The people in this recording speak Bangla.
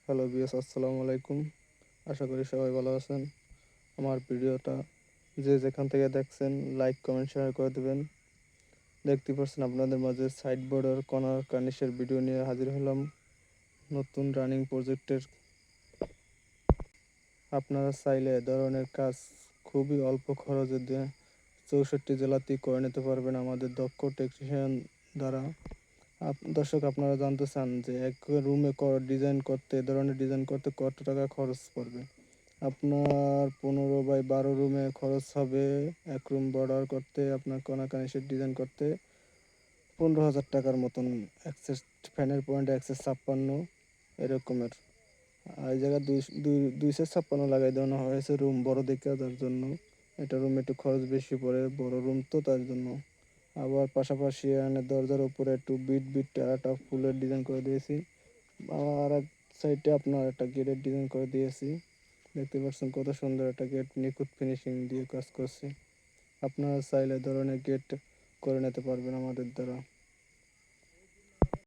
হ্যালো বিএস, আসসালামু আলাইকুম। আশা করি সবাই ভালো আছেন। আমার ভিডিওটা যে যেখান থেকে দেখছেন লাইক কমেন্ট শেয়ার করে দেবেন। দেখতে পাচ্ছেন আপনাদের মাঝে সাইড বোর্ডের কর্নার কার্নিশের ভিডিও নিয়ে হাজির হলাম নতুন রানিং প্রজেক্টের। আপনারা চাইলে এ ধরনের কাজ খুবই অল্প খরচে দিয়ে 64 জেলাতেই করে নিতে পারবেন আমাদের দক্ষ টেকনিশিয়ান দ্বারা। দর্শক, আপনারা জানতে চান যে এক রুমে এ ধরনের ডিজাইন করতে কত টাকা খরচ পড়বে। আপনার 15x12 রুমে খরচ হবে, এক রুম বর্ডার করতে আপনার কোনাকানিসের ডিজাইন করতে 15,000 টাকার মতন। অ্যাক্সেস ফ্যানের পয়েন্ট 156 এরকমের। আর এই জায়গায় 256 লাগাই দেওয়ানো হয়েছে রুম বড় দেখে, যার জন্য এটা রুম একটু খরচ বেশি পড়ে, বড় রুম তো তার জন্য। আবার পাশাপাশি এখানে দরজার উপরে একটু বিট বিট একটা ফুলের ডিজাইন করে দিয়েছি। আর এক সাইডে আপনার একটা গেটের ডিজাইন করে দিয়েছি। দেখতে পাচ্ছেন কত সুন্দর একটা গেট, নিখুঁত ফিনিশিং দিয়ে কাজ করছি। আপনারা চাইলে ধরনের গেট করে নিতে পারবেন আমাদের দ্বারা।